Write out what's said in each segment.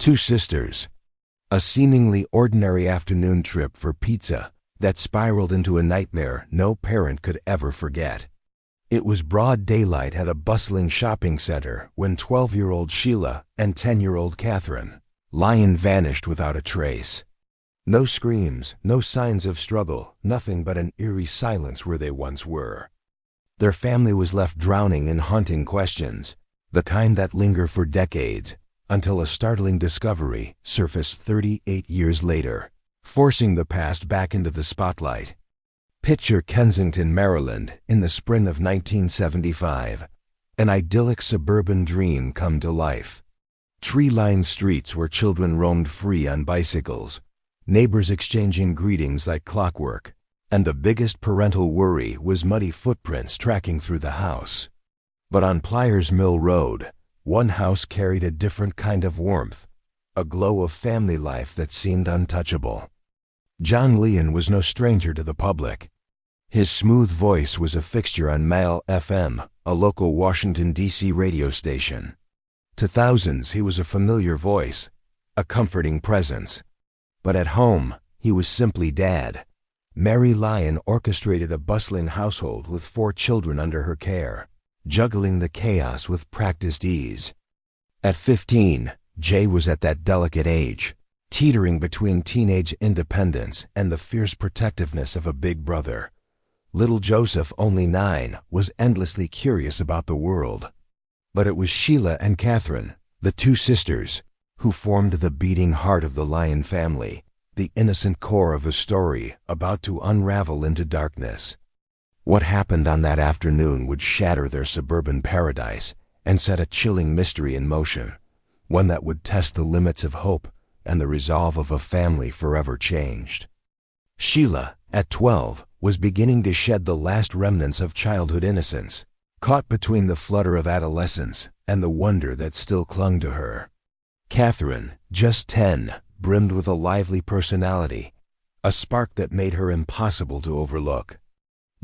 Two sisters. A seemingly ordinary afternoon trip for pizza that spiraled into a nightmare no parent could ever forget. It was broad daylight at a bustling shopping center when 12-year-old Sheila and 10-year-old Catherine Lyon vanished without a trace. No screams, no signs of struggle, nothing but an eerie silence where they once were. Their family was left drowning in haunting questions, the kind that linger for decades, until a startling discovery surfaced 38 years later, forcing the past back into the spotlight. Picture Kensington, Maryland, in the spring of 1975. An idyllic suburban dream come to life. Tree-lined streets where children roamed free on bicycles, neighbors exchanging greetings like clockwork, and the biggest parental worry was muddy footprints tracking through the house. But on Pliers Mill Road, one house carried a different kind of warmth, a glow of family life that seemed untouchable. John Lyon was no stranger to the public. His smooth voice was a fixture on Mal FM, a local Washington, D.C. radio station. To thousands, he was a familiar voice, a comforting presence. But at home, he was simply Dad. Mary Lyon orchestrated a bustling household with 4 children under her care, juggling the chaos with practiced ease. At 15, Jay was at that delicate age, teetering between teenage independence and the fierce protectiveness of a big brother. Little Joseph, only 9, was endlessly curious about the world. But it was Sheila and Catherine, the two sisters, who formed the beating heart of the Lyon family, the innocent core of a story about to unravel into darkness. What happened on that afternoon would shatter their suburban paradise and set a chilling mystery in motion, one that would test the limits of hope and the resolve of a family forever changed. Sheila, at 12, was beginning to shed the last remnants of childhood innocence, caught between the flutter of adolescence and the wonder that still clung to her. Catherine, just 10, brimmed with a lively personality, a spark that made her impossible to overlook.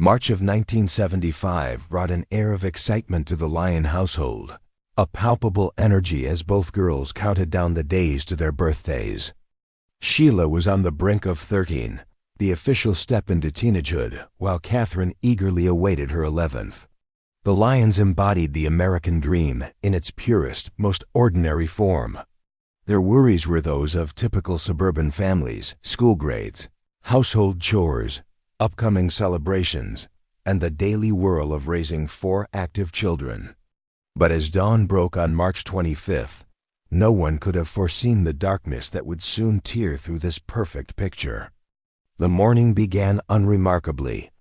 March of 1975 brought an air of excitement to the Lyon household, a palpable energy as both girls counted down the days to their birthdays. Sheila was on the brink of 13, the official step into teenagehood, while Catherine eagerly awaited her 11th. The Lyons embodied the American dream in its purest, most ordinary form. Their worries were those of typical suburban families: school grades, household chores, upcoming celebrations, and the daily whirl of raising 4 active children. But as dawn broke on March 25th, no one could have foreseen the darkness that would soon tear through this perfect picture. The morning began unremarkably,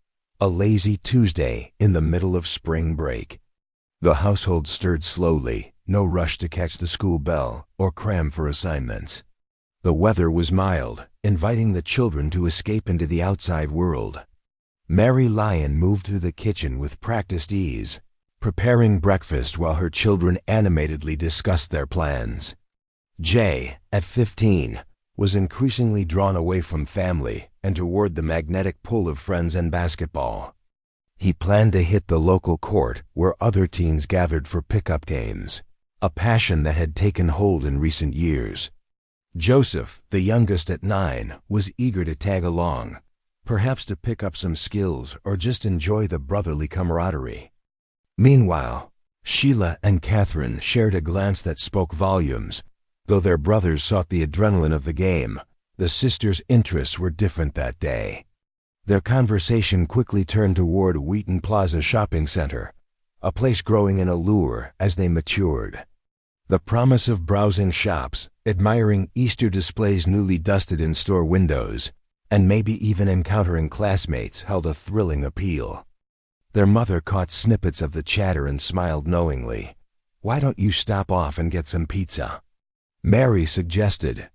a lazy Tuesday in the middle of spring break. The household stirred slowly, no rush to catch the school bell or cram for assignments. The weather was mild, inviting the children to escape into the outside world. Mary Lyon moved through the kitchen with practiced ease, preparing breakfast while her children animatedly discussed their plans. Jay, at 15, was increasingly drawn away from family and toward the magnetic pull of friends and basketball. He planned to hit the local court where other teens gathered for pickup games, a passion that had taken hold in recent years. Joseph, the youngest at 9, was eager to tag along, perhaps to pick up some skills or just enjoy the brotherly camaraderie. Meanwhile, Sheila and Catherine shared a glance that spoke volumes. Though their brothers sought the adrenaline of the game, the sisters' interests were different that day. Their conversation quickly turned toward Wheaton Plaza Shopping Center, a place growing in allure as they matured. The promise of browsing shops, admiring Easter displays newly dusted in store windows, and maybe even encountering classmates held a thrilling appeal. Their mother caught snippets of the chatter and smiled knowingly. "Why don't you stop off and get some pizza?" Mary suggested,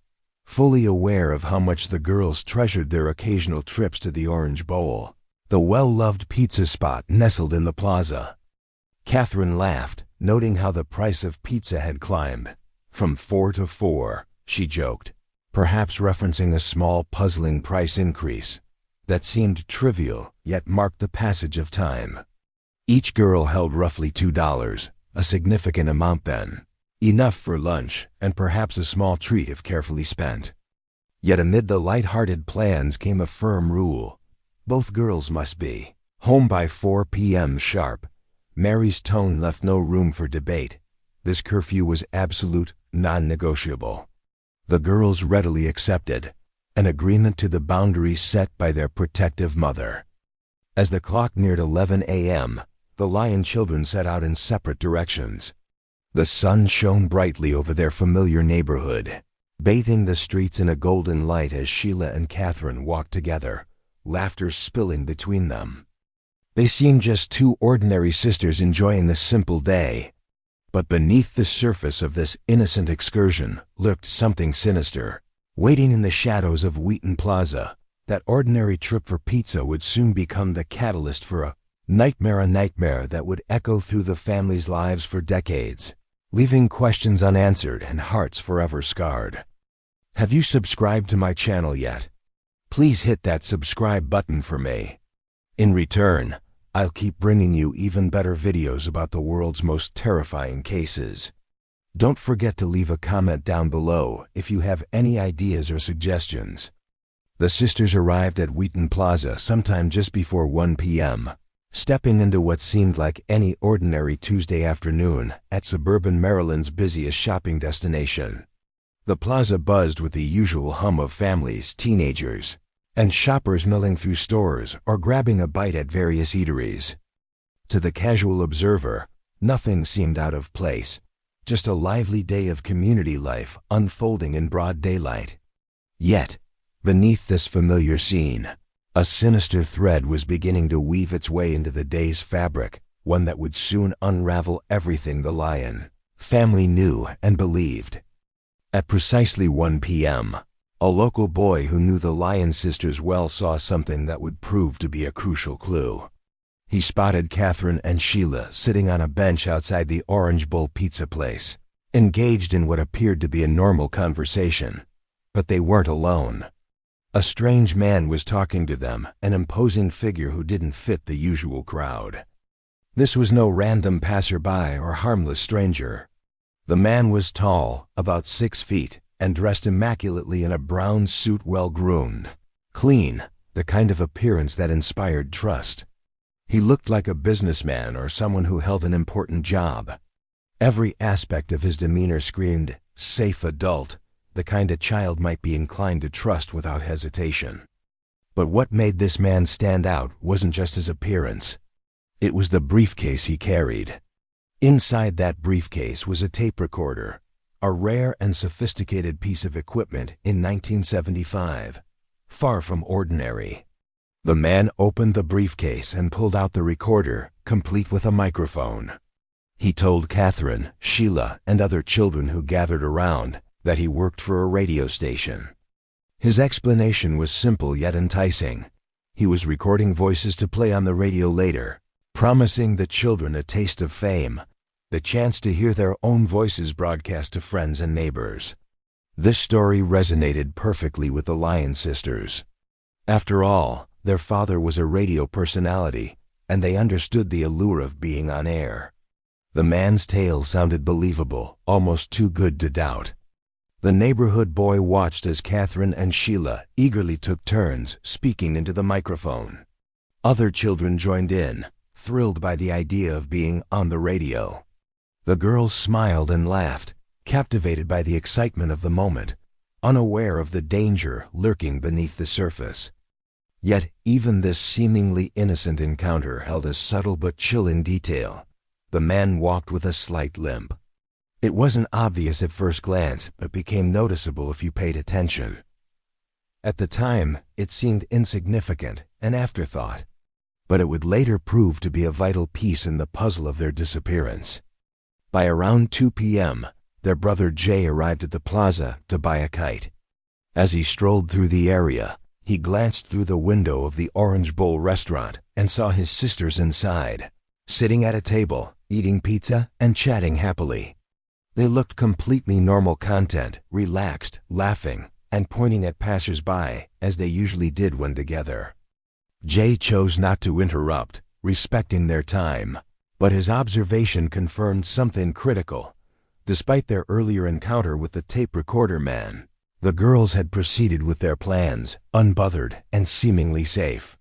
fully aware of how much the girls treasured their occasional trips to the Orange Bowl, the well-loved pizza spot nestled in the plaza. Catherine laughed, noting how the price of pizza had climbed. "From 4 to 4, she joked, perhaps referencing a small, puzzling price increase that seemed trivial yet marked the passage of time. Each girl held roughly $2, a significant amount then. Enough for lunch, and perhaps a small treat if carefully spent. Yet amid the light-hearted plans came a firm rule. Both girls must be home by 4 p.m. sharp. Mary's tone left no room for debate. This curfew was absolute, non-negotiable. The girls readily accepted, an agreement to the boundaries set by their protective mother. As the clock neared 11 a.m., the Lyon children set out in separate directions. The sun shone brightly over their familiar neighborhood, bathing the streets in a golden light as Sheila and Catherine walked together, laughter spilling between them. They seemed just two ordinary sisters enjoying the simple day. But beneath the surface of this innocent excursion lurked something sinister. Waiting in the shadows of Wheaton Plaza, that ordinary trip for pizza would soon become the catalyst for a nightmare that would echo through the family's lives for decades, leaving questions unanswered and hearts forever scarred. Have you subscribed to my channel yet? Please hit that subscribe button for me. In return, I'll keep bringing you even better videos about the world's most terrifying cases. Don't forget to leave a comment down below if you have any ideas or suggestions. The sisters arrived at Wheaton Plaza sometime just before 1 p.m., stepping into what seemed like any ordinary Tuesday afternoon at suburban Maryland's busiest shopping destination. The plaza buzzed with the usual hum of families, teenagers, and shoppers milling through stores or grabbing a bite at various eateries. To the casual observer, nothing seemed out of place, just a lively day of community life unfolding in broad daylight. Yet, beneath this familiar scene, a sinister thread was beginning to weave its way into the day's fabric, one that would soon unravel everything the Lyon family knew and believed. At precisely 1 p.m., a local boy who knew the Lyon sisters well saw something that would prove to be a crucial clue. He spotted Catherine and Sheila sitting on a bench outside the Orange Bowl pizza place, engaged in what appeared to be a normal conversation. But they weren't alone. A strange man was talking to them, an imposing figure who didn't fit the usual crowd. This was no random passerby or harmless stranger. The man was tall, about 6 feet, and dressed immaculately in a brown suit, well-groomed, clean, the kind of appearance that inspired trust. He looked like a businessman or someone who held an important job. Every aspect of his demeanor screamed, safe adult, the kind a child might be inclined to trust without hesitation. But what made this man stand out wasn't just his appearance. It was the briefcase he carried. Inside that briefcase was a tape recorder, a rare and sophisticated piece of equipment in 1975, far from ordinary. The man opened the briefcase and pulled out the recorder, complete with a microphone. He told Catherine, Sheila, and other children who gathered around that he worked for a radio station. His explanation was simple yet enticing. He was recording voices to play on the radio later, promising the children a taste of fame, the chance to hear their own voices broadcast to friends and neighbors. This story resonated perfectly with the Lyon sisters. After all, their father was a radio personality, and they understood the allure of being on air. The man's tale sounded believable, almost too good to doubt. The neighborhood boy watched as Catherine and Sheila eagerly took turns speaking into the microphone. Other children joined in, thrilled by the idea of being on the radio. The girls smiled and laughed, captivated by the excitement of the moment, unaware of the danger lurking beneath the surface. Yet even this seemingly innocent encounter held a subtle but chilling detail. The man walked with a slight limp. It wasn't obvious at first glance, but became noticeable if you paid attention. At the time, it seemed insignificant, an afterthought, but it would later prove to be a vital piece in the puzzle of their disappearance. By around 2 p.m., their brother Jay arrived at the plaza to buy a kite. As he strolled through the area, he glanced through the window of the Orange Bowl restaurant and saw his sisters inside, sitting at a table, eating pizza and chatting happily. They looked completely normal content, relaxed, laughing, and pointing at passers-by, as they usually did when together. Jay chose not to interrupt, respecting their time, but his observation confirmed something critical. Despite their earlier encounter with the tape recorder man, the girls had proceeded with their plans, unbothered and seemingly safe.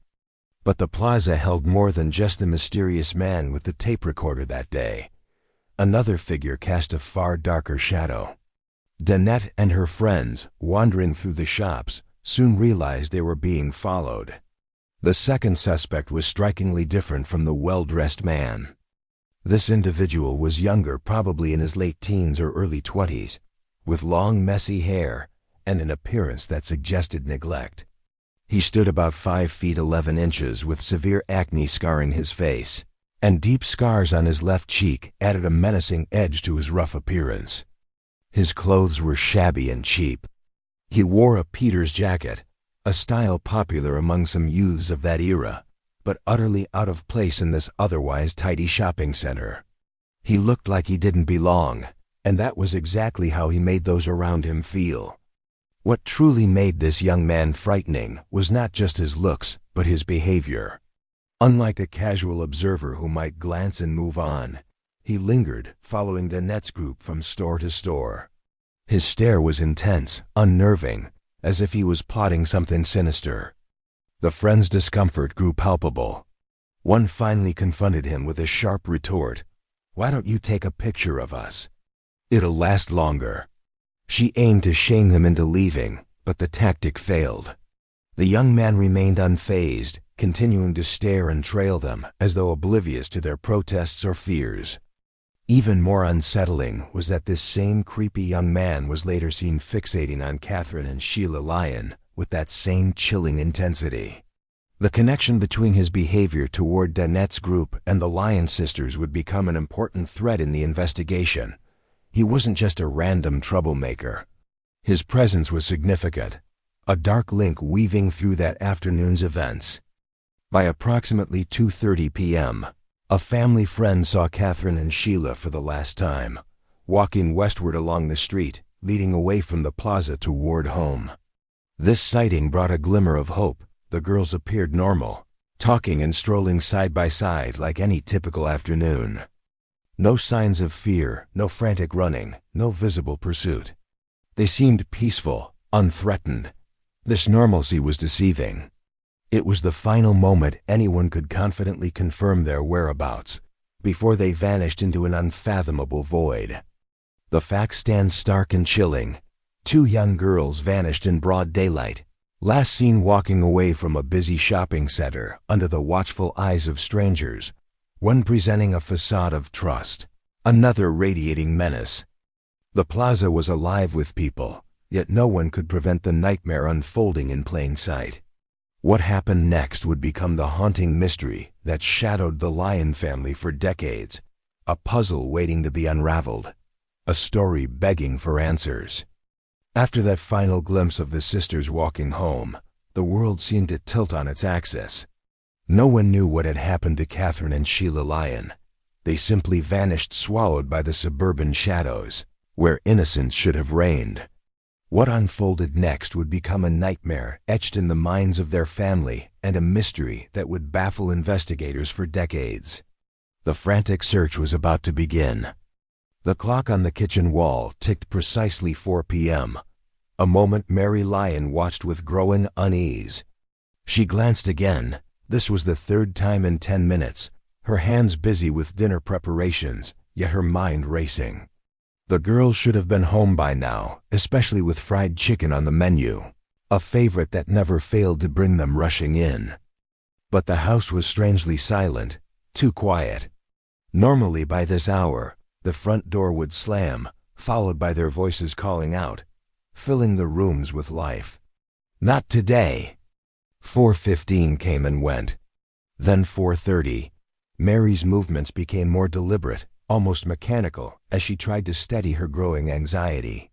But the plaza held more than just the mysterious man with the tape recorder that day. Another figure cast a far darker shadow. Danette and her friends, wandering through the shops, soon realized they were being followed. The second suspect was strikingly different from the well-dressed man. This individual was younger, probably in his late teens or early 20s, with long, messy hair and an appearance that suggested neglect. He stood about 5 feet 11 inches with severe acne scarring his face, and deep scars on his left cheek added a menacing edge to his rough appearance. His clothes were shabby and cheap. He wore a Peters jacket, a style popular among some youths of that era, but utterly out of place in this otherwise tidy shopping center. He looked like he didn't belong, and that was exactly how he made those around him feel. What truly made this young man frightening was not just his looks, but his behavior. Unlike a casual observer who might glance and move on, he lingered, following Danette's group from store to store. His stare was intense, unnerving, as if he was plotting something sinister. The friend's discomfort grew palpable. One finally confronted him with a sharp retort. "Why don't you take a picture of us? It'll last longer." She aimed to shame him into leaving, but the tactic failed. The young man remained unfazed, continuing to stare and trail them as though oblivious to their protests or fears. Even more unsettling was that this same creepy young man was later seen fixating on Catherine and Sheila Lyon with that same chilling intensity. The connection between his behavior toward Danette's group and the Lyon sisters would become an important thread in the investigation. He wasn't just a random troublemaker. His presence was significant, a dark link weaving through that afternoon's events. By approximately 2:30 p.m., a family friend saw Catherine and Sheila for the last time, walking westward along the street, leading away from the plaza toward home. This sighting brought a glimmer of hope. The girls appeared normal, talking and strolling side by side like any typical afternoon. No signs of fear, no frantic running, no visible pursuit. They seemed peaceful, unthreatened. This normalcy was deceiving. It was the final moment anyone could confidently confirm their whereabouts, before they vanished into an unfathomable void. The facts stand stark and chilling. 2 young girls vanished in broad daylight, last seen walking away from a busy shopping center under the watchful eyes of strangers, one presenting a facade of trust, another radiating menace. The plaza was alive with people, yet no one could prevent the nightmare unfolding in plain sight. What happened next would become the haunting mystery that shadowed the Lyon family for decades, a puzzle waiting to be unraveled, a story begging for answers. After that final glimpse of the sisters walking home, the world seemed to tilt on its axis. No one knew what had happened to Catherine and Sheila Lyon. They simply vanished, swallowed by the suburban shadows, where innocence should have reigned. What unfolded next would become a nightmare etched in the minds of their family and a mystery that would baffle investigators for decades. The frantic search was about to begin. The clock on the kitchen wall ticked precisely 4 p.m., a moment Mary Lyon watched with growing unease. She glanced again. This was the 3rd time in 10 minutes, her hands busy with dinner preparations, yet her mind racing. The girls should have been home by now, especially with fried chicken on the menu, a favorite that never failed to bring them rushing in. But the house was strangely silent, too quiet. Normally by this hour, the front door would slam, followed by their voices calling out, filling the rooms with life. Not today. 4:15 came and went. Then 4:30. Mary's movements became more deliberate, almost mechanical, as she tried to steady her growing anxiety.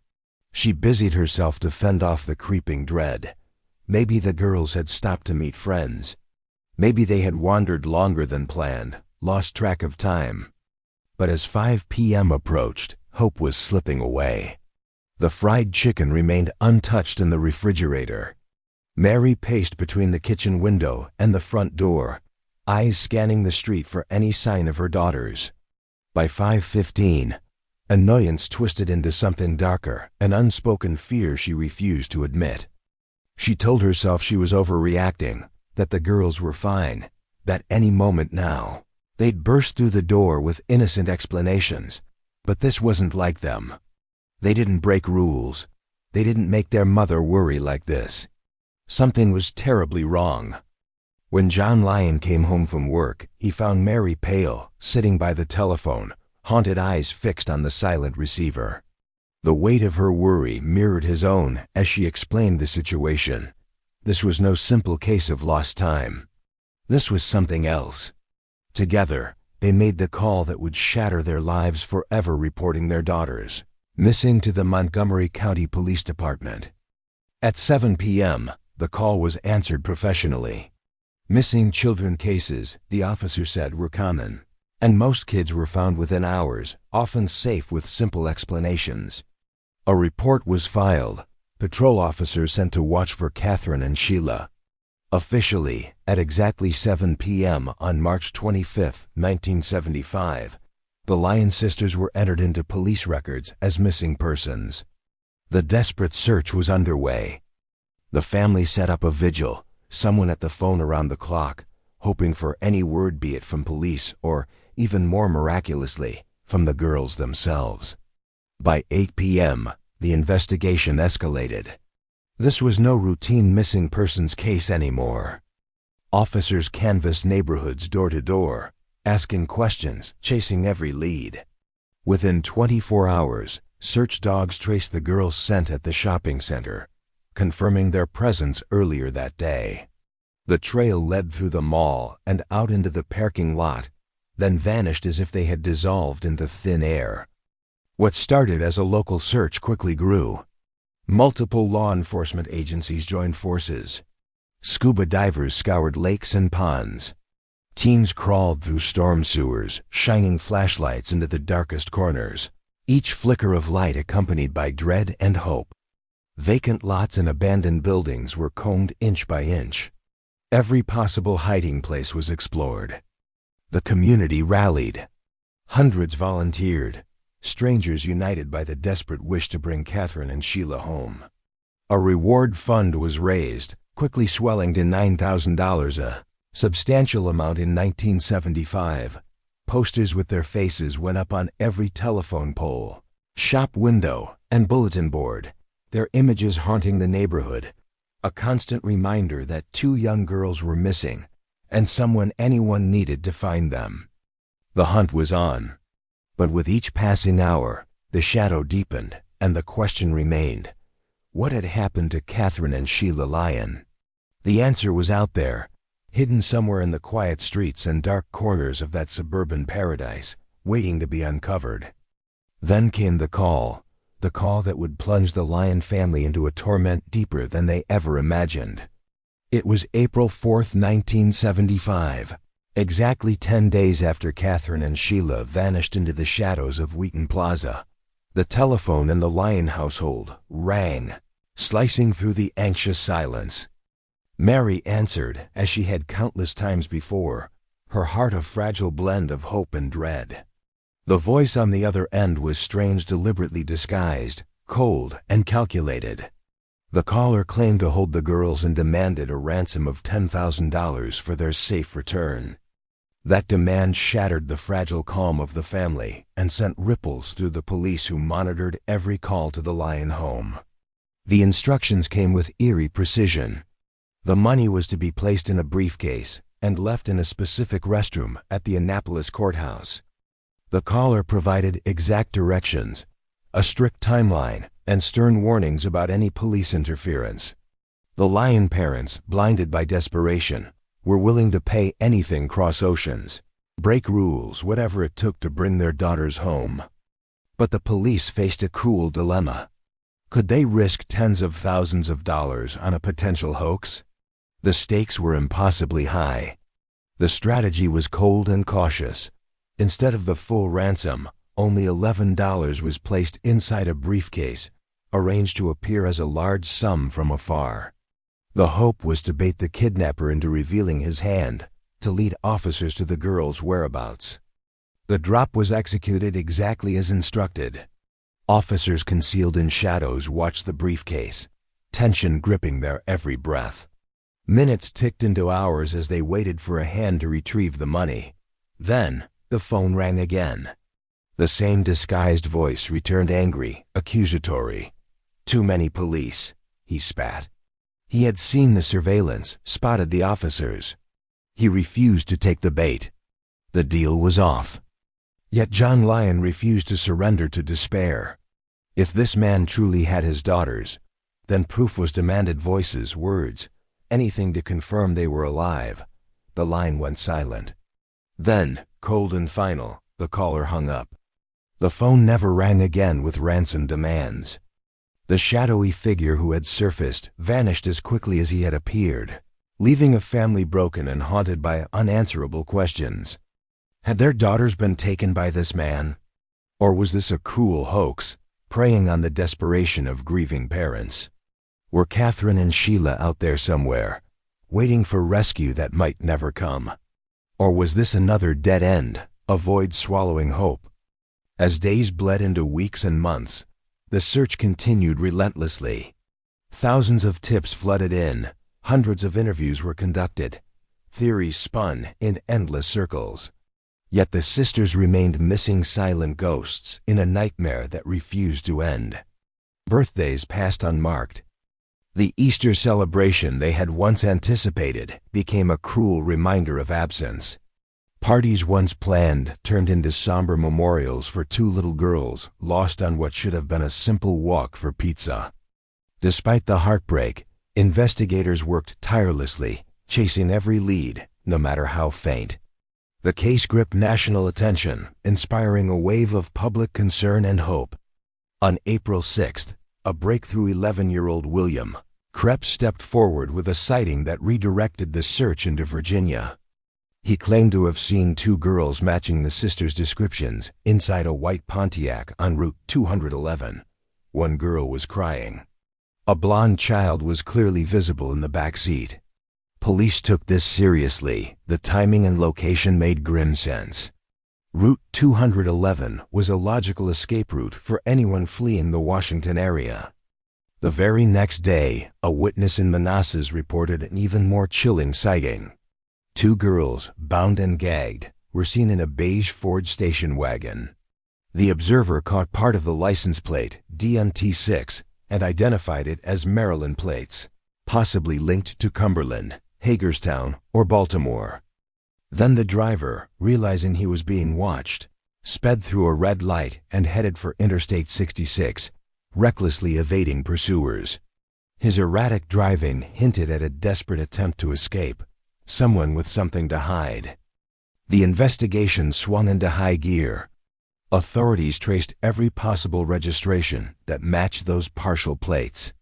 She busied herself to fend off the creeping dread. Maybe the girls had stopped to meet friends. Maybe they had wandered longer than planned, lost track of time. But as 5 p.m. approached, hope was slipping away. The fried chicken remained untouched in the refrigerator. Mary paced between the kitchen window and the front door, eyes scanning the street for any sign of her daughters. By 5:15, Annoyance twisted into something darker, an unspoken fear she refused to admit. She told herself she was overreacting, that the girls were fine, that any moment now, they'd burst through the door with innocent explanations. But this wasn't like them. They didn't break rules. They didn't make their mother worry like this. Something was terribly wrong. When John Lyon came home from work, he found Mary pale, sitting by the telephone, haunted eyes fixed on the silent receiver. The weight of her worry mirrored his own as she explained the situation. This was no simple case of lost time. This was something else. Together, they made the call that would shatter their lives forever, reporting their daughters missing to the Montgomery County Police Department. At 7 p.m., the call was answered professionally. Missing children cases, the officer said, were common, and most kids were found within hours, often safe with simple explanations. A report was filed. Patrol officers sent to watch for Catherine and Sheila. Officially, at exactly 7 p.m. on March 25, 1975, the Lyon sisters were entered into police records as missing persons. The desperate search was underway. The family set up a vigil, someone at the phone around the clock, hoping for any word, be it from police or, even more miraculously, from the girls themselves. By 8 p.m., the investigation escalated. This was no routine missing persons case anymore. Officers canvassed neighborhoods door to door, asking questions, chasing every lead. Within 24 hours, search dogs traced the girls' scent at the shopping center, confirming their presence earlier that day. The trail led through the mall and out into the parking lot, then vanished as if they had dissolved into thin air. What started as a local search quickly grew. Multiple law enforcement agencies joined forces. Scuba divers scoured lakes and ponds. Teams crawled through storm sewers, shining flashlights into the darkest corners, each flicker of light accompanied by dread and hope. Vacant lots and abandoned buildings were combed inch by inch. Every possible hiding place was explored. The community rallied. Hundreds volunteered, strangers united by the desperate wish to bring Catherine and Sheila home. A reward fund was raised, quickly swelling to $9,000, a substantial amount in 1975. Posters with their faces went up on every telephone pole, shop window, and bulletin board, their images haunting the neighborhood, a constant reminder that 2 young girls were missing and anyone needed to find them. The hunt was on, but with each passing hour, the shadow deepened and the question remained: what had happened to Catherine and Sheila Lyon? The answer was out there, hidden somewhere in the quiet streets and dark corners of that suburban paradise, waiting to be uncovered. Then came the call that would plunge the Lyon family into a torment deeper than they ever imagined. It was April 4, 1975, exactly 10 days after Catherine and Sheila vanished into the shadows of Wheaton Plaza. The telephone in the Lyon household rang, slicing through the anxious silence. Mary answered, as she had countless times before, her heart a fragile blend of hope and dread. The voice on the other end was strange, deliberately disguised, cold and calculated. The caller claimed to hold the girls and demanded a ransom of $10,000 for their safe return. That demand shattered the fragile calm of the family and sent ripples through the police, who monitored every call to the Lyon home. The instructions came with eerie precision. The money was to be placed in a briefcase and left in a specific restroom at the Annapolis courthouse. The caller provided exact directions, a strict timeline, and stern warnings about any police interference. The Lyon parents, blinded by desperation, were willing to pay anything, cross oceans, break rules, whatever it took to bring their daughters home. But the police faced a cruel dilemma. Could they risk tens of thousands of dollars on a potential hoax? The stakes were impossibly high. The strategy was cold and cautious. Instead of the full ransom, only $11 was placed inside a briefcase, arranged to appear as a large sum from afar. The hope was to bait the kidnapper into revealing his hand, to lead officers to the girls' whereabouts. The drop was executed exactly as instructed. Officers concealed in shadows watched the briefcase, tension gripping their every breath. Minutes ticked into hours as they waited for a hand to retrieve the money. Then, the phone rang again. The same disguised voice returned, angry, accusatory. "Too many police," he spat. He had seen the surveillance, spotted the officers. He refused to take the bait. The deal was off. Yet John Lyon refused to surrender to despair. If this man truly had his daughters, then proof was demanded, voices, words, anything to confirm they were alive. The line went silent. Then, cold and final, the caller hung up. The phone never rang again with ransom demands. The shadowy figure who had surfaced vanished as quickly as he had appeared, leaving a family broken and haunted by unanswerable questions. Had their daughters been taken by this man? Or was this a cruel hoax, preying on the desperation of grieving parents? Were Catherine and Sheila out there somewhere, waiting for rescue that might never come? Or was this another dead end, a void swallowing hope? As days bled into weeks and months, the search continued relentlessly. Thousands of tips flooded in, hundreds of interviews were conducted, theories spun in endless circles. Yet the sisters remained missing, silent ghosts in a nightmare that refused to end. Birthdays passed unmarked. The Easter celebration they had once anticipated became a cruel reminder of absence. Parties once planned turned into somber memorials for two little girls lost on what should have been a simple walk for pizza. Despite the heartbreak, investigators worked tirelessly, chasing every lead, no matter how faint. The case gripped national attention, inspiring a wave of public concern and hope. On April 6th, a breakthrough 11-year-old William Krebs stepped forward with a sighting that redirected the search into Virginia. He claimed to have seen two girls matching the sisters' descriptions inside a white Pontiac on Route 211. One girl was crying. A blonde child was clearly visible in the back seat. Police took this seriously. The timing and location made grim sense. Route 211 was a logical escape route for anyone fleeing the Washington area. The very next day, a witness in Manassas reported an even more chilling sighting. Two girls, bound and gagged, were seen in a beige Ford station wagon. The observer caught part of the license plate, DNT6, and identified it as Maryland plates, possibly linked to Cumberland, Hagerstown, or Baltimore. Then the driver, realizing he was being watched, sped through a red light and headed for Interstate 66, recklessly evading pursuers. His erratic driving hinted at a desperate attempt to escape, someone with something to hide. The investigation swung into high gear. Authorities traced every possible registration that matched those partial plates.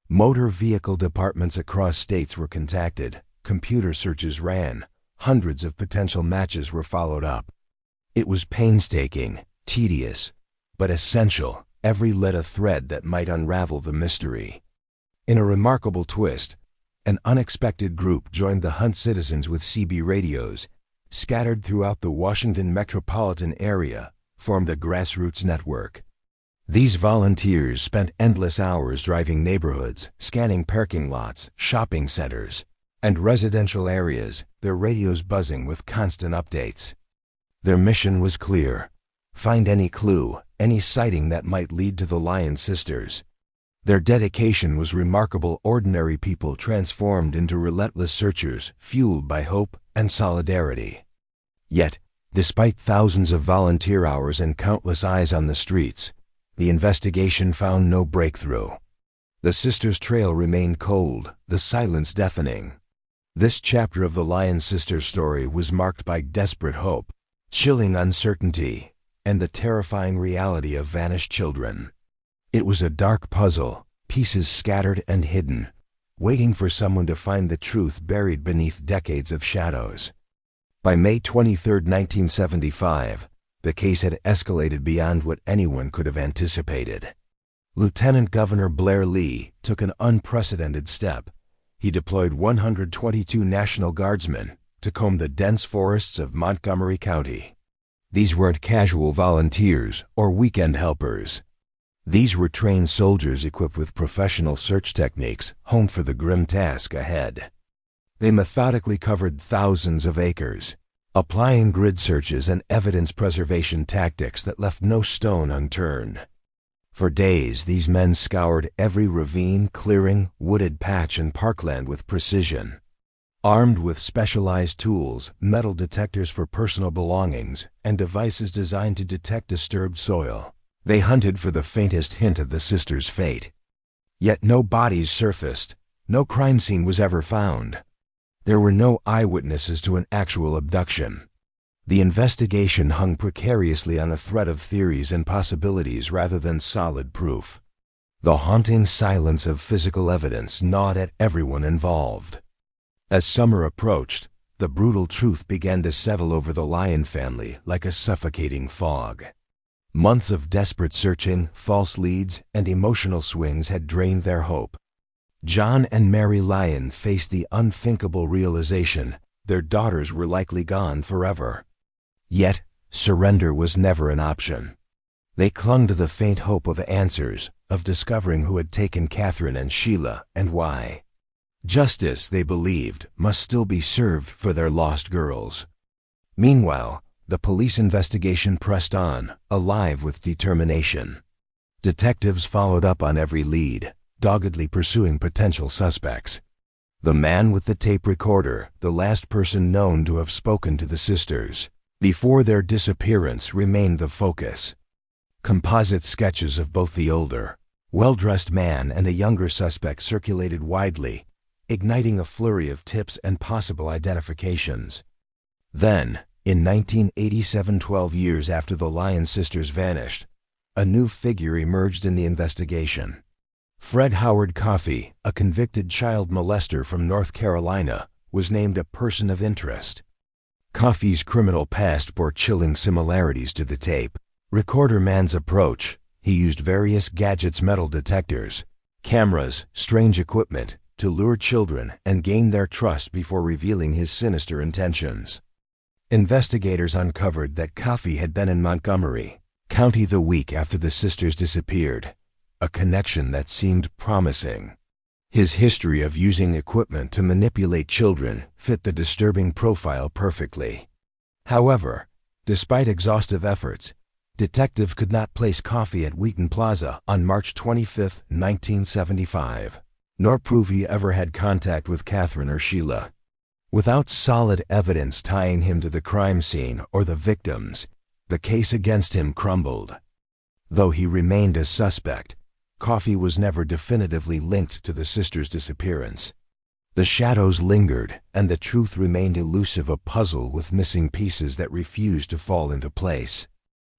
Motor vehicle departments across states were contacted, computer searches ran, hundreds of potential matches were followed up. It was painstaking, tedious, but essential. Every lit a thread that might unravel the mystery. In a remarkable twist, an unexpected group joined the hunt. Citizens with CB radios, scattered throughout the Washington metropolitan area, formed a grassroots network. These volunteers spent endless hours driving neighborhoods, scanning parking lots, shopping centers, and residential areas, their radios buzzing with constant updates. Their mission was clear: find any clue, any sighting that might lead to the Lyon sisters. Their dedication was remarkable. Ordinary people transformed into relentless searchers, fueled by hope and solidarity. Yet, despite thousands of volunteer hours and countless eyes on the streets, the investigation found no breakthrough. The sisters' trail remained cold, the silence deafening. This chapter of the Lyon sisters' story was marked by desperate hope, chilling uncertainty, and the terrifying reality of vanished children. It was a dark puzzle, pieces scattered and hidden, waiting for someone to find the truth buried beneath decades of shadows. By May 23, 1975, the case had escalated beyond what anyone could have anticipated. Lieutenant Governor Blair Lee took an unprecedented step. He deployed 122 National Guardsmen to comb the dense forests of Montgomery County. These weren't casual volunteers or weekend helpers. These were trained soldiers equipped with professional search techniques honed for the grim task ahead. They methodically covered thousands of acres, applying grid searches and evidence preservation tactics that left no stone unturned. For days, these men scoured every ravine, clearing, wooded patch, and parkland with precision. Armed with specialized tools, metal detectors for personal belongings, and devices designed to detect disturbed soil, they hunted for the faintest hint of the sisters' fate. Yet no bodies surfaced, no crime scene was ever found. There were no eyewitnesses to an actual abduction. The investigation hung precariously on a thread of theories and possibilities rather than solid proof. The haunting silence of physical evidence gnawed at everyone involved. As summer approached, the brutal truth began to settle over the Lyon family like a suffocating fog. Months of desperate searching, false leads, and emotional swings had drained their hope. John and Mary Lyon faced the unthinkable realization their daughters were likely gone forever. Yet, surrender was never an option. They clung to the faint hope of answers, of discovering who had taken Catherine and Sheila and why. Justice, they believed, must still be served for their lost girls. Meanwhile, the police investigation pressed on, alive with determination. Detectives followed up on every lead, doggedly pursuing potential suspects. The man with the tape recorder, the last person known to have spoken to the sisters before their disappearance, remained the focus. Composite sketches of both the older, well-dressed man and a younger suspect circulated widely, igniting a flurry of tips and possible identifications. Then, in 1987, 12 years after the Lyon sisters vanished, a new figure emerged in the investigation. Fred Howard Coffey, a convicted child molester from North Carolina, was named a person of interest. Coffey's criminal past bore chilling similarities to the tape recorder man's approach. He used various gadgets, metal detectors, cameras, strange equipment to lure children and gain their trust before revealing his sinister intentions. Investigators uncovered that Coffey had been in Montgomery County the week after the sisters disappeared, a connection that seemed promising. His history of using equipment to manipulate children fit the disturbing profile perfectly. However, despite exhaustive efforts, detectives could not place Coffey at Wheaton Plaza on March 25, 1975, nor prove he ever had contact with Catherine or Sheila. Without solid evidence tying him to the crime scene or the victims, the case against him crumbled. Though he remained a suspect, Coffey was never definitively linked to the sisters' disappearance. The shadows lingered, and the truth remained elusive, a puzzle with missing pieces that refused to fall into place.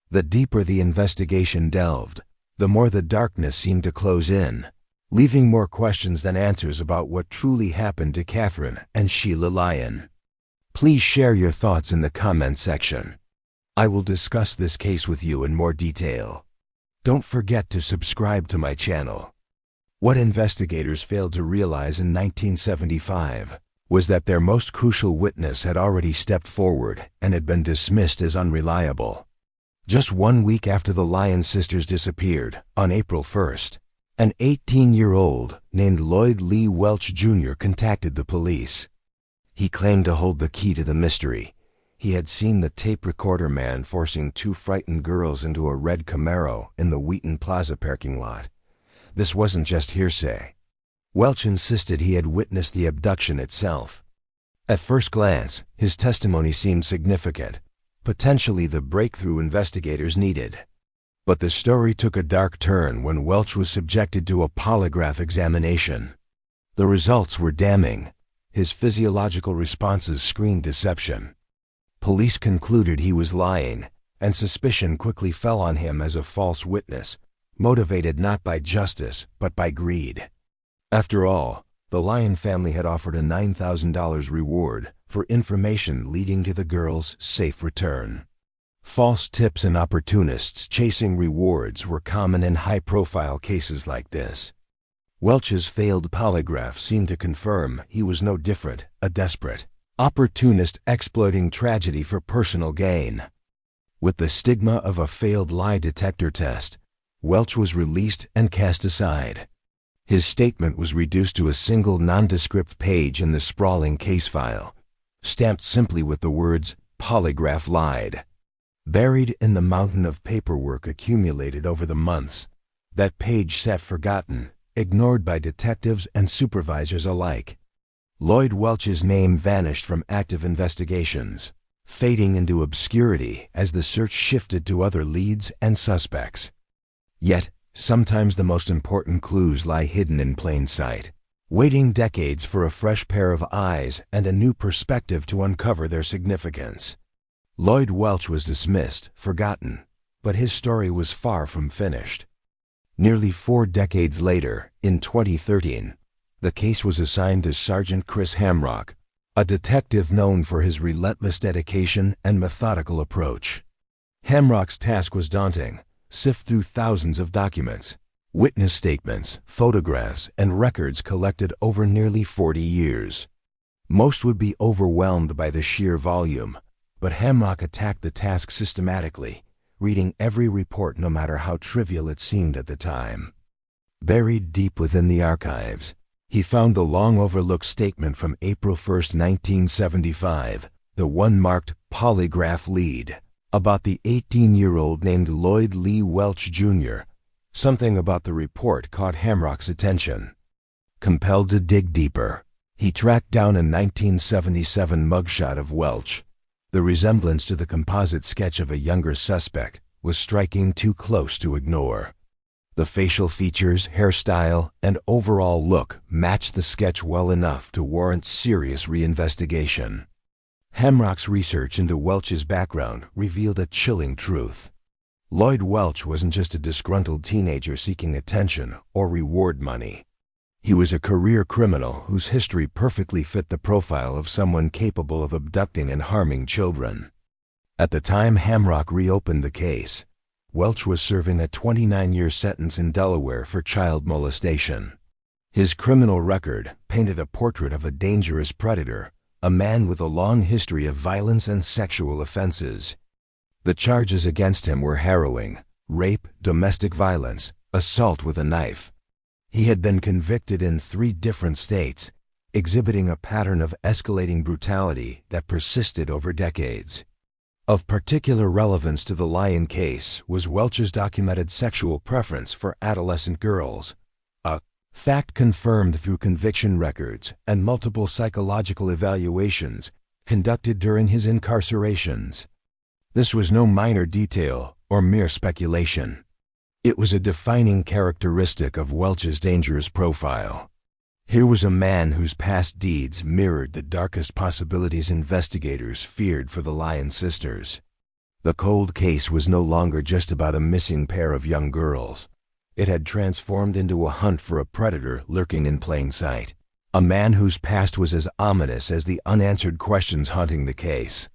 The deeper the investigation delved, the more the darkness seemed to close in, leaving more questions than answers about what truly happened to Catherine and Sheila Lyon. Please share your thoughts in the comment section. I will discuss this case with you in more detail. Don't forget to subscribe to my channel. What investigators failed to realize in 1975 was that their most crucial witness had already stepped forward and had been dismissed as unreliable. Just 1 week after the Lyon sisters disappeared, on April 1st, an 18-year-old named Lloyd Lee Welch Jr. contacted the police. He claimed to hold the key to the mystery. He had seen the tape recorder man forcing 2 frightened girls into a red Camaro in the Wheaton Plaza parking lot. This wasn't just hearsay. Welch insisted he had witnessed the abduction itself. At first glance, his testimony seemed significant, potentially the breakthrough investigators needed. But the story took a dark turn when Welch was subjected to a polygraph examination. The results were damning. His physiological responses screamed deception. Police concluded he was lying, and suspicion quickly fell on him as a false witness, motivated not by justice but by greed. After all, the Lyon family had offered a $9,000 reward for information leading to the girls' safe return. False tips and opportunists chasing rewards were common in high-profile cases like this. Welch's failed polygraph seemed to confirm he was no different, a desperate opportunist exploiting tragedy for personal gain. With the stigma of a failed lie detector test, Welch was released and cast aside. His statement was reduced to a single nondescript page in the sprawling case file, stamped simply with the words, "Polygraph lied." Buried in the mountain of paperwork accumulated over the months, that page sat forgotten, ignored by detectives and supervisors alike. Lloyd Welch's name vanished from active investigations, fading into obscurity as the search shifted to other leads and suspects. Yet, sometimes the most important clues lie hidden in plain sight, waiting decades for a fresh pair of eyes and a new perspective to uncover their significance. Lloyd Welch was dismissed, forgotten, but his story was far from finished. Nearly 4 decades later, in 2013, the case was assigned to Sergeant Chris Hamrock, a detective known for his relentless dedication and methodical approach. Hamrock's task was daunting: sift through thousands of documents, witness statements, photographs, and records collected over nearly 40 years. Most would be overwhelmed by the sheer volume, but Hamrock attacked the task systematically, reading every report no matter how trivial it seemed at the time. Buried deep within the archives, he found the long-overlooked statement from April 1, 1975, the one marked "Polygraph Lead," about the 18-year-old named Lloyd Lee Welch, Jr. Something about the report caught Hamrock's attention. Compelled to dig deeper, he tracked down a 1977 mugshot of Welch. The resemblance to the composite sketch of a younger suspect was striking too close to ignore. The facial features, hairstyle, and overall look matched the sketch well enough to warrant serious reinvestigation. Hamrock's research into Welch's background revealed a chilling truth. Lloyd Welch wasn't just a disgruntled teenager seeking attention or reward money. He was a career criminal whose history perfectly fit the profile of someone capable of abducting and harming children. At the time Hamrock reopened the case, Welch was serving a 29-year sentence in Delaware for child molestation. His criminal record painted a portrait of a dangerous predator, a man with a long history of violence and sexual offenses. The charges against him were harrowing: rape, domestic violence, assault with a knife. He had been convicted in 3 different states, exhibiting a pattern of escalating brutality that persisted over decades. Of particular relevance to the Lyon case was Welch's documented sexual preference for adolescent girls, a fact confirmed through conviction records and multiple psychological evaluations conducted during his incarcerations. This was no minor detail or mere speculation. It was a defining characteristic of Welch's dangerous profile. Here was a man whose past deeds mirrored the darkest possibilities investigators feared for the Lyon sisters. The cold case was no longer just about a missing pair of young girls. It had transformed into a hunt for a predator lurking in plain sight, a man whose past was as ominous as the unanswered questions haunting the case.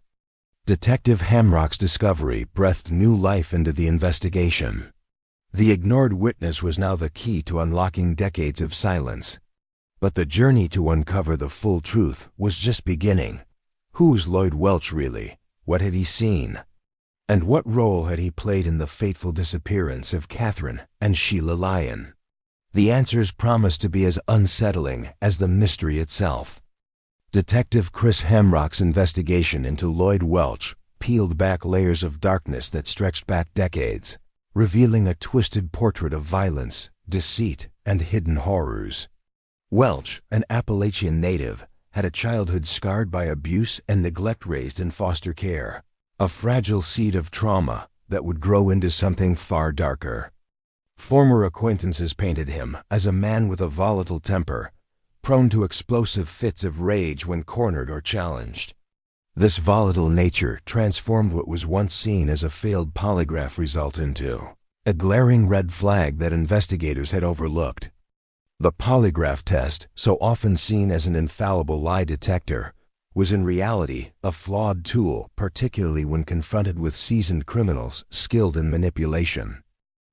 Detective Hamrock's discovery breathed new life into the investigation. The ignored witness was now the key to unlocking decades of silence. But the journey to uncover the full truth was just beginning. Who was Lloyd Welch really? What had he seen? And what role had he played in the fateful disappearance of Catherine and Sheila Lyon? The answers promised to be as unsettling as the mystery itself. Detective Chris Hamrock's investigation into Lloyd Welch peeled back layers of darkness that stretched back decades, revealing a twisted portrait of violence, deceit, and hidden horrors. Welch, an Appalachian native, had a childhood scarred by abuse and neglect, raised in foster care, a fragile seed of trauma that would grow into something far darker. Former acquaintances painted him as a man with a volatile temper, prone to explosive fits of rage when cornered or challenged. This volatile nature transformed what was once seen as a failed polygraph result into a glaring red flag that investigators had overlooked. The polygraph test, so often seen as an infallible lie detector, was in reality a flawed tool, particularly when confronted with seasoned criminals skilled in manipulation.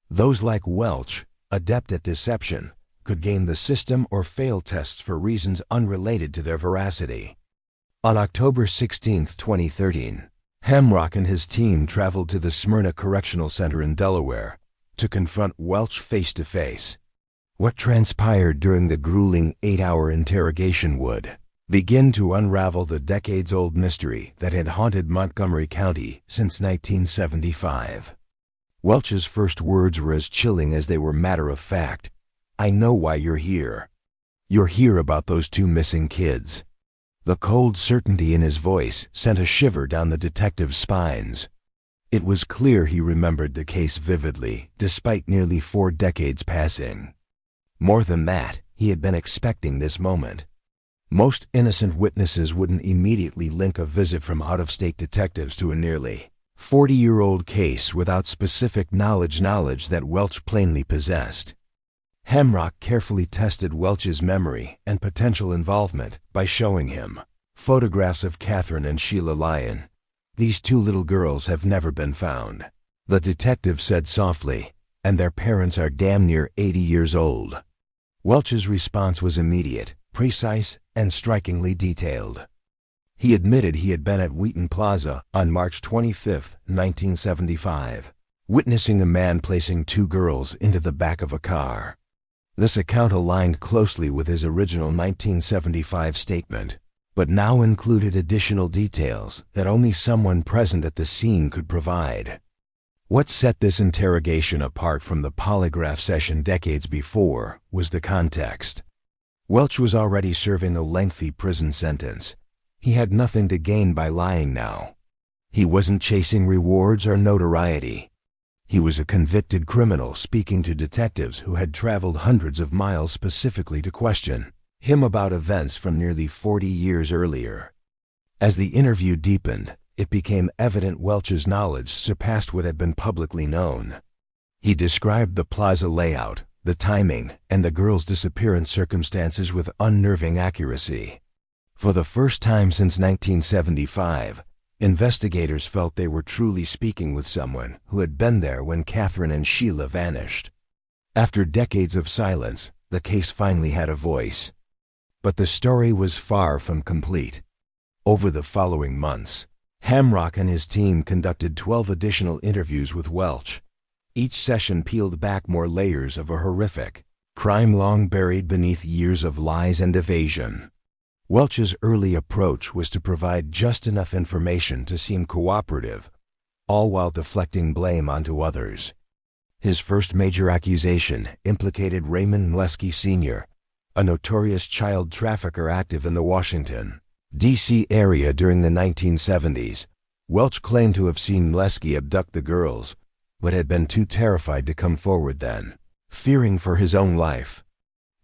Those like Welch, adept at deception, could game the system or fail tests for reasons unrelated to their veracity. On October 16, 2013, Hamrock and his team traveled to the Smyrna Correctional Center in Delaware to confront Welch face to face. What transpired during the grueling 8-hour interrogation would begin to unravel the decades-old mystery that had haunted Montgomery County since 1975. Welch's first words were as chilling as they were matter-of-fact. "I know why you're here. You're here about those 2 missing kids." The cold certainty in his voice sent a shiver down the detective's spines. It was clear he remembered the case vividly, despite nearly 4 decades passing. More than that, he had been expecting this moment. Most innocent witnesses wouldn't immediately link a visit from out-of-state detectives to a nearly 40-year-old case without specific knowledge that Welch plainly possessed. Hamrock carefully tested Welch's memory and potential involvement by showing him photographs of Catherine and Sheila Lyon. "These 2 little girls have never been found," the detective said softly, "and their parents are damn near 80 years old." Welch's response was immediate, precise, and strikingly detailed. He admitted he had been at Wheaton Plaza on March 25, 1975, witnessing a man placing 2 girls into the back of a car. This account aligned closely with his original 1975 statement, but now included additional details that only someone present at the scene could provide. What set this interrogation apart from the polygraph session decades before was the context. Welch was already serving a lengthy prison sentence. He had nothing to gain by lying now. He wasn't chasing rewards or notoriety. He was a convicted criminal speaking to detectives who had traveled hundreds of miles specifically to question him about events from nearly 40 years earlier. As the interview deepened, it became evident Welch's knowledge surpassed what had been publicly known. He described the plaza layout, the timing, and the girls' disappearance circumstances with unnerving accuracy. For the first time since 1975, investigators felt they were truly speaking with someone who had been there when Catherine and Sheila vanished. After decades of silence, the case finally had a voice. But the story was far from complete. Over the following months, Hamrock and his team conducted 12 additional interviews with Welch. Each session peeled back more layers of a horrific crime long buried beneath years of lies and evasion. Welch's early approach was to provide just enough information to seem cooperative, all while deflecting blame onto others. His first major accusation implicated Raymond Mlesky Sr., a notorious child trafficker active in the Washington, D.C. area during the 1970s. Welch claimed to have seen Mlesky abduct the girls, but had been too terrified to come forward then, fearing for his own life.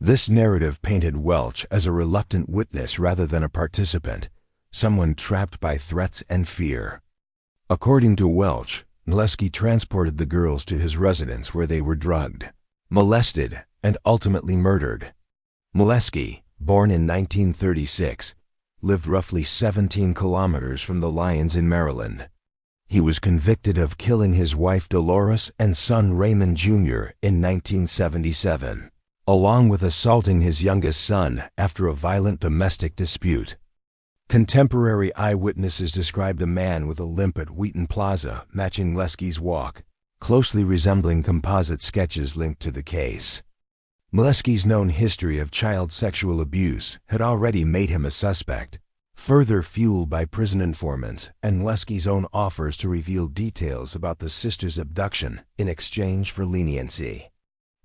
This narrative painted Welch as a reluctant witness rather than a participant, someone trapped by threats and fear. According to Welch, Mlesky transported the girls to his residence where they were drugged, molested, and ultimately murdered. Mlesky, born in 1936, lived roughly 17 kilometers from the Lyons in Maryland. He was convicted of killing his wife Dolores and son Raymond Jr. in 1977. Along with assaulting his youngest son after a violent domestic dispute. Contemporary eyewitnesses described a man with a limp at Wheaton Plaza matching Mlesky's walk, closely resembling composite sketches linked to the case. Mlesky's known history of child sexual abuse had already made him a suspect, further fueled by prison informants and Mlesky's own offers to reveal details about the sister's abduction in exchange for leniency.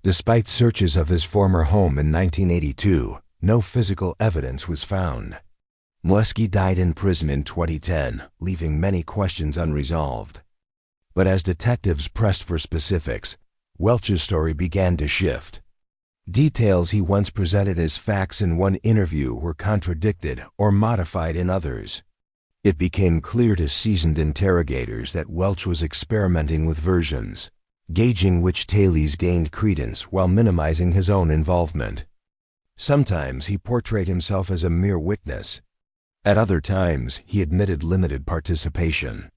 Despite searches of his former home in 1982, no physical evidence was found. Mlesky died in prison in 2010, leaving many questions unresolved. But as detectives pressed for specifics, Welch's story began to shift. Details he once presented as facts in one interview were contradicted or modified in others. It became clear to seasoned interrogators that Welch was experimenting with versions, gauging which tales gained credence while minimizing his own involvement. Sometimes he portrayed himself as a mere witness. At other times, he admitted limited participation.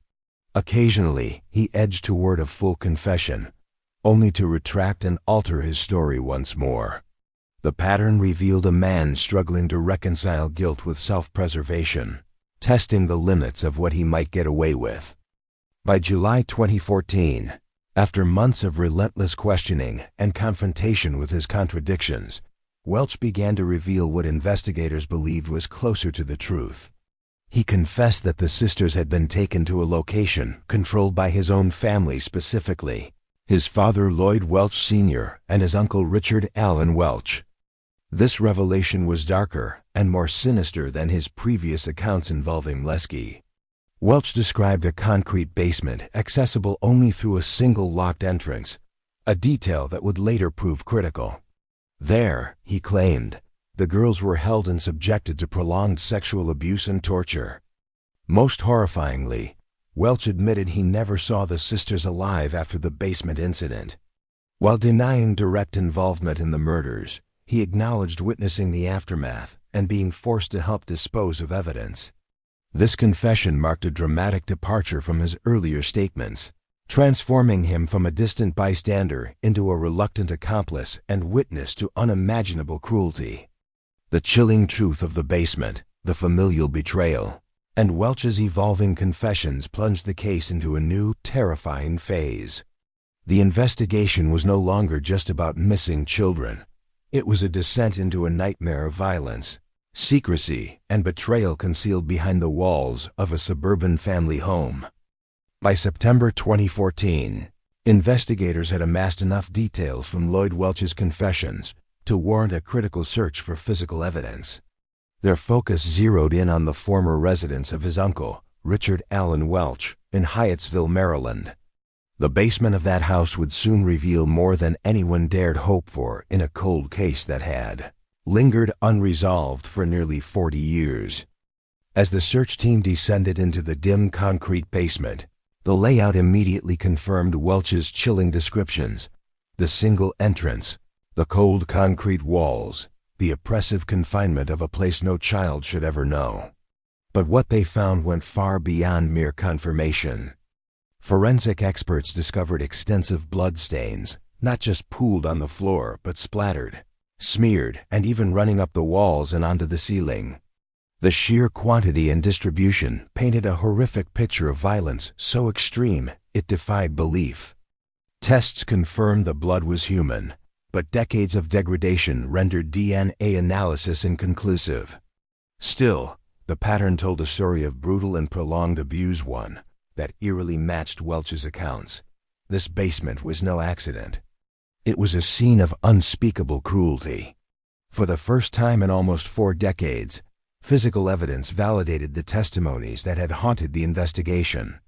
Occasionally, he edged toward a full confession, only to retract and alter his story once more. The pattern revealed a man struggling to reconcile guilt with self-preservation, testing the limits of what he might get away with. By July 2014, after months of relentless questioning and confrontation with his contradictions, Welch began to reveal what investigators believed was closer to the truth. He confessed that the sisters had been taken to a location controlled by his own family, specifically his father Lloyd Welch Sr. and his uncle Richard Allen Welch. This revelation was darker and more sinister than his previous accounts involving Lesky. Welch described a concrete basement accessible only through a single locked entrance, a detail that would later prove critical. There, he claimed, the girls were held and subjected to prolonged sexual abuse and torture. Most horrifyingly, Welch admitted he never saw the sisters alive after the basement incident. While denying direct involvement in the murders, he acknowledged witnessing the aftermath and being forced to help dispose of evidence. This confession marked a dramatic departure from his earlier statements, transforming him from a distant bystander into a reluctant accomplice and witness to unimaginable cruelty. The chilling truth of the basement, the familial betrayal, and Welch's evolving confessions plunged the case into a new, terrifying phase. The investigation was no longer just about missing children. It was a descent into a nightmare of violence, secrecy, and betrayal concealed behind the walls of a suburban family home. By September 2014, investigators had amassed enough details from Lloyd Welch's confessions to warrant a critical search for physical evidence. Their focus zeroed in on the former residence of his uncle, Richard Allen Welch, in Hyattsville, Maryland. The basement of that house would soon reveal more than anyone dared hope for in a cold case that had lingered unresolved for nearly 40 years. As the search team descended into the dim concrete basement, the layout immediately confirmed Welch's chilling descriptions: the single entrance, the cold concrete walls, the oppressive confinement of a place no child should ever know. But what they found went far beyond mere confirmation. Forensic experts discovered extensive blood stains, not just pooled on the floor, but splattered, smeared, and even running up the walls and onto the ceiling. The sheer quantity and distribution painted a horrific picture of violence so extreme it defied belief. Tests confirmed the blood was human, but decades of degradation rendered DNA analysis inconclusive. Still, the pattern told a story of brutal and prolonged abuse, one that eerily matched Welch's accounts. This basement was no accident. It was a scene of unspeakable cruelty. For the first time in almost 4 decades, physical evidence validated the testimonies that had haunted the investigation.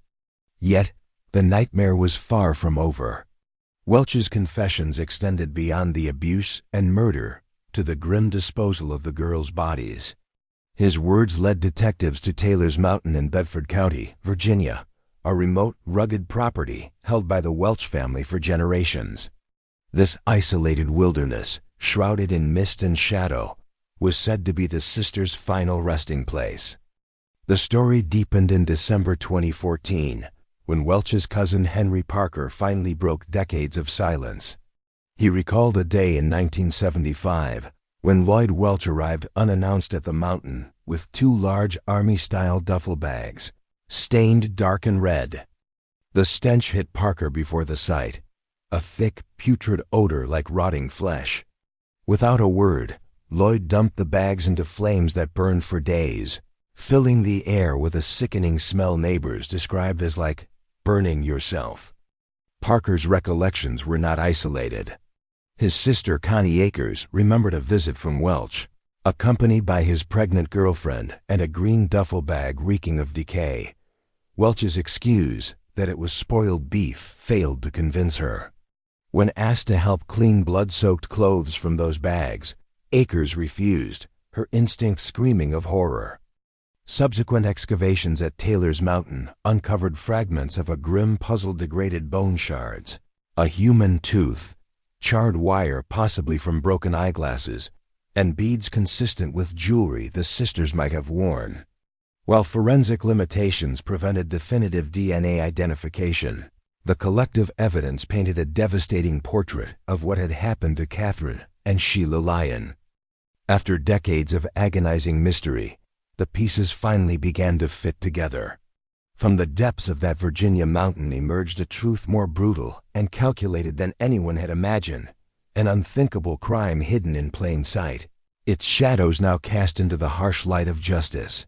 Yet, the nightmare was far from over. Welch's confessions extended beyond the abuse and murder to the grim disposal of the girls' bodies. His words led detectives to Taylor's Mountain in Bedford County, Virginia, a remote, rugged property held by the Welch family for generations. This isolated wilderness, shrouded in mist and shadow, was said to be the sisters' final resting place. The story deepened in December 2014, when Welch's cousin Henry Parker finally broke decades of silence. He recalled a day in 1975 when Lloyd Welch arrived unannounced at the mountain with 2 large Army-style duffel bags, stained dark and red. The stench hit Parker before the sight, a thick, putrid odor like rotting flesh. Without a word, Lloyd dumped the bags into flames that burned for days, filling the air with a sickening smell neighbors described as like burning yourself. Parker's recollections were not isolated. His sister Connie Akers remembered a visit from Welch, accompanied by his pregnant girlfriend and a green duffel bag reeking of decay. Welch's excuse that it was spoiled beef failed to convince her. When asked to help clean blood-soaked clothes from those bags, Akers refused, her instinct screaming of horror. Subsequent excavations at Taylor's Mountain uncovered fragments of a grim puzzle, degraded bone shards, a human tooth, charred wire possibly from broken eyeglasses, and beads consistent with jewelry the sisters might have worn. While forensic limitations prevented definitive DNA identification, the collective evidence painted a devastating portrait of what had happened to Catherine and Sheila Lyon. After decades of agonizing mystery, The pieces finally began to fit together. From the depths of that Virginia mountain emerged a truth more brutal and calculated than anyone had imagined, an unthinkable crime hidden in plain sight, its shadows now cast into the harsh light of justice.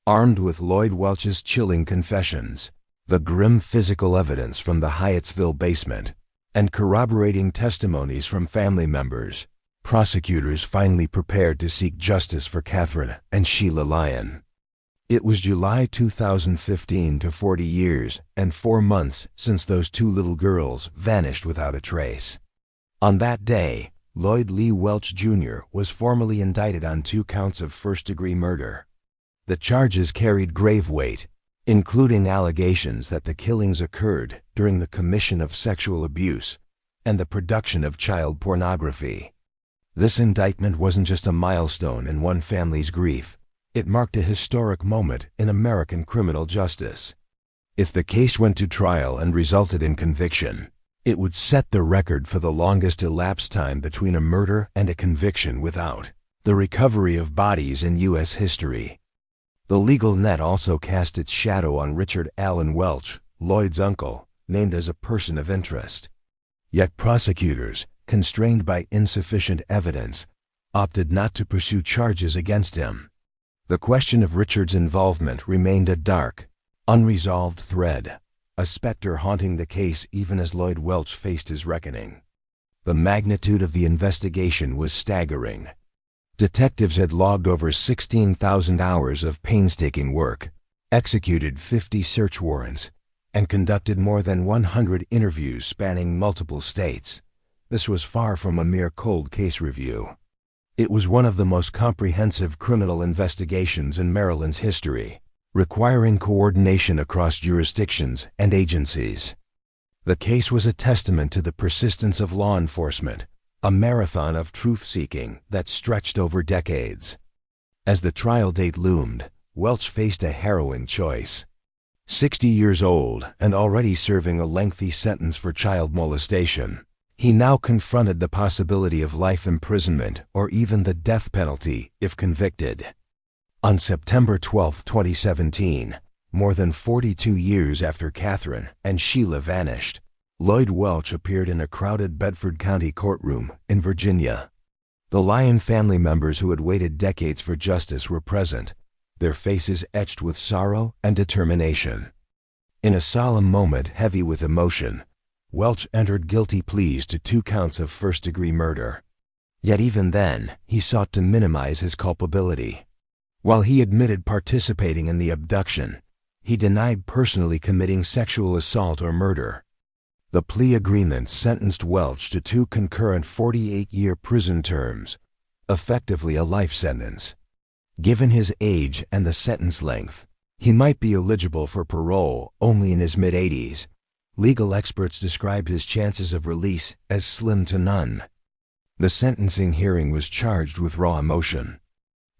Armed with Lloyd Welch's chilling confessions, the grim physical evidence from the Hyattsville basement, and corroborating testimonies from family members, prosecutors finally prepared to seek justice for Catherine and Sheila Lyon. It was July 2015, 40 years and 4 months since those two little girls vanished without a trace. On that day, Lloyd Lee Welch Jr. was formally indicted on 2 counts of first-degree murder. The charges carried grave weight, including allegations that the killings occurred during the commission of sexual abuse and the production of child pornography. This indictment wasn't just a milestone in one family's grief. It marked a historic moment in American criminal justice. If the case went to trial and resulted in conviction, it would set the record for the longest elapsed time between a murder and a conviction without the recovery of bodies in U.S. history. The legal net also cast its shadow on Richard Allen Welch, Lloyd's uncle, named as a person of interest. Yet prosecutors, constrained by insufficient evidence, opted not to pursue charges against him. The question of Richard's involvement remained a dark, unresolved thread, a specter haunting the case even as Lloyd Welch faced his reckoning. The magnitude of the investigation was staggering. Detectives had logged over 16,000 hours of painstaking work, executed 50 search warrants, and conducted more than 100 interviews spanning multiple states. This was far from a mere cold case review. It was one of the most comprehensive criminal investigations in Maryland's history, requiring coordination across jurisdictions and agencies. The case was a testament to the persistence of law enforcement, a marathon of truth-seeking that stretched over decades. As the trial date loomed, Welch faced a harrowing choice. 60 years old and already serving a lengthy sentence for child molestation, he now confronted the possibility of life imprisonment or even the death penalty if convicted. On September 12, 2017, more than 42 years after Catherine and Sheila vanished, Lloyd Welch appeared in a crowded Bedford County courtroom in Virginia. The Lyon family members who had waited decades for justice were present, their faces etched with sorrow and determination. In a solemn moment heavy with emotion, Welch entered guilty pleas to 2 counts of first-degree murder. Yet even then, he sought to minimize his culpability. While he admitted participating in the abduction, he denied personally committing sexual assault or murder. The plea agreement sentenced Welch to 2 concurrent 48-year prison terms, effectively a life sentence. Given his age and the sentence length, he might be eligible for parole only in his mid-80s. Legal experts described his chances of release as slim to none. The sentencing hearing was charged with raw emotion.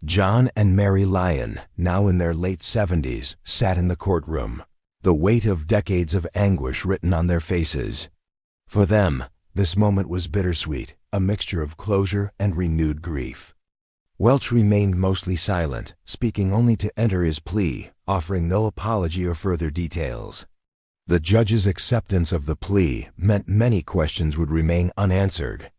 John and Mary Lyon, now in their late 70s, sat in the courtroom, the weight of decades of anguish written on their faces. For them, this moment was bittersweet, a mixture of closure and renewed grief. Welch remained mostly silent, speaking only to enter his plea, offering no apology or further details. The judge's acceptance of the plea meant many questions would remain unanswered.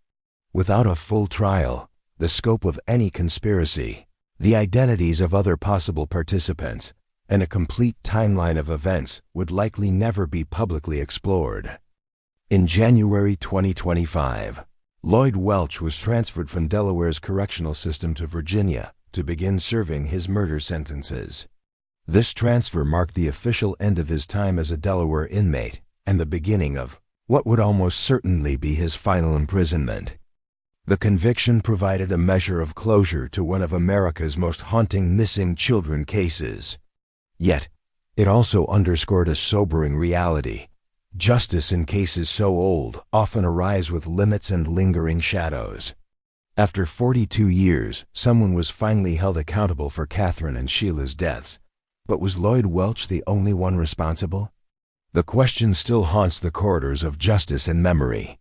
Without a full trial, the scope of any conspiracy, the identities of other possible participants, and a complete timeline of events would likely never be publicly explored. In January 2025, Lloyd Welch was transferred from Delaware's correctional system to Virginia to begin serving his murder sentences. This transfer marked the official end of his time as a Delaware inmate and the beginning of what would almost certainly be his final imprisonment. The conviction provided a measure of closure to one of America's most haunting missing children cases. Yet, it also underscored a sobering reality. Justice in cases so old often arrives with limits and lingering shadows. After 42 years, someone was finally held accountable for Catherine and Sheila's deaths. But was Lloyd Welch the only one responsible? The question still haunts the corridors of justice and memory.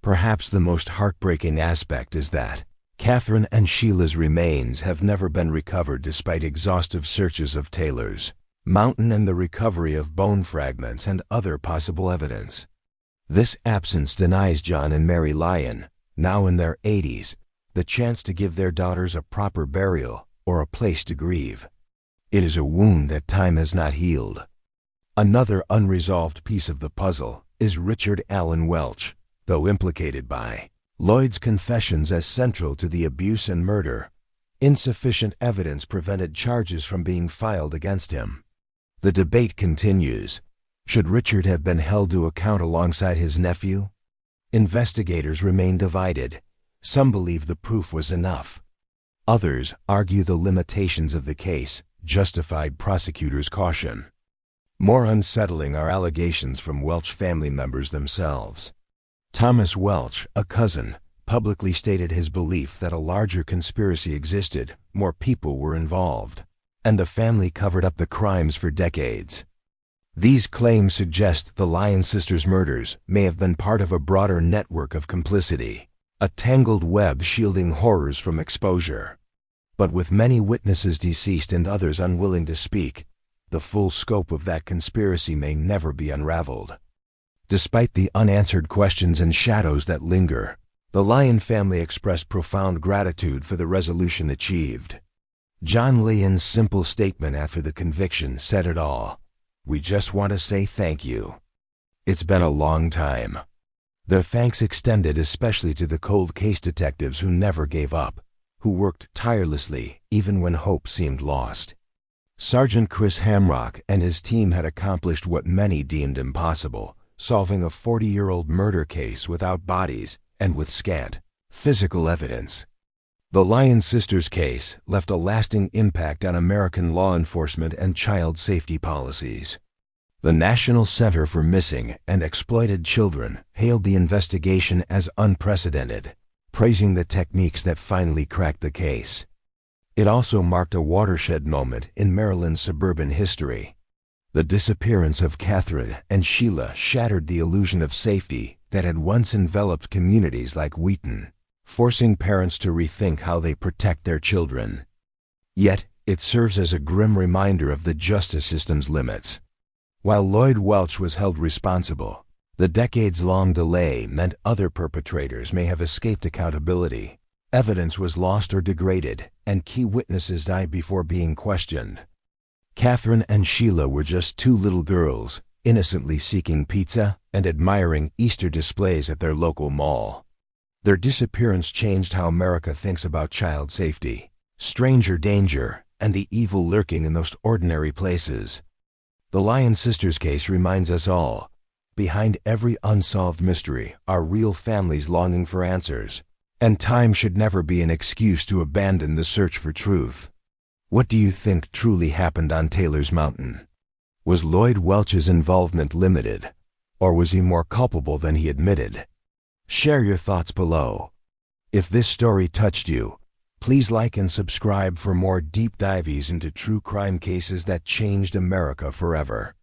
Perhaps the most heartbreaking aspect is that, Catherine and Sheila's remains have never been recovered despite exhaustive searches of Taylor's Mountain and the recovery of bone fragments and other possible evidence. This absence denies John and Mary Lyon, now in their 80s, the chance to give their daughters a proper burial or a place to grieve. It is a wound that time has not healed. Another unresolved piece of the puzzle is Richard Allen Welch, though implicated by Lloyd's confessions as central to the abuse and murder. Insufficient evidence prevented charges from being filed against him. The debate continues. Should Richard have been held to account alongside his nephew? Investigators remain divided. Some believe the proof was enough. Others argue the limitations of the case justified prosecutors' caution. More unsettling are allegations from Welch family members themselves. Thomas Welch, a cousin, publicly stated his belief that a larger conspiracy existed, more people were involved, and the family covered up the crimes for decades. These claims suggest the Lyon sisters' murders may have been part of a broader network of complicity, a tangled web shielding horrors from exposure. But with many witnesses deceased and others unwilling to speak, the full scope of that conspiracy may never be unraveled. Despite the unanswered questions and shadows that linger, the Lyon family expressed profound gratitude for the resolution achieved. John Lyon's simple statement after the conviction said it all. "We just want to say thank you. It's been a long time." Their thanks extended especially to the cold case detectives who never gave up, who worked tirelessly even when hope seemed lost. Sergeant Chris Hamrock and his team had accomplished what many deemed impossible, solving a 40-year-old murder case without bodies and with scant physical evidence. The Lyon sisters case left a lasting impact on American law enforcement and child safety policies. The National Center for Missing and Exploited Children hailed the investigation as unprecedented, praising the techniques that finally cracked the case. It also marked a watershed moment in Maryland's suburban history. The disappearance of Catherine and Sheila shattered the illusion of safety that had once enveloped communities like Wheaton, forcing parents to rethink how they protect their children. Yet, it serves as a grim reminder of the justice system's limits. While Lloyd Welch was held responsible, the decades-long delay meant other perpetrators may have escaped accountability. Evidence was lost or degraded, and key witnesses died before being questioned. Catherine and Sheila were just two little girls, innocently seeking pizza and admiring Easter displays at their local mall. Their disappearance changed how America thinks about child safety, stranger danger, and the evil lurking in those ordinary places. The Lyon sisters case reminds us all, behind every unsolved mystery are real families longing for answers, and time should never be an excuse to abandon the search for truth. What do you think truly happened on Taylor's Mountain? Was Lloyd Welch's involvement limited, or was he more culpable than he admitted? Share your thoughts below. If this story touched you, please like and subscribe for more deep dives into true crime cases that changed America forever.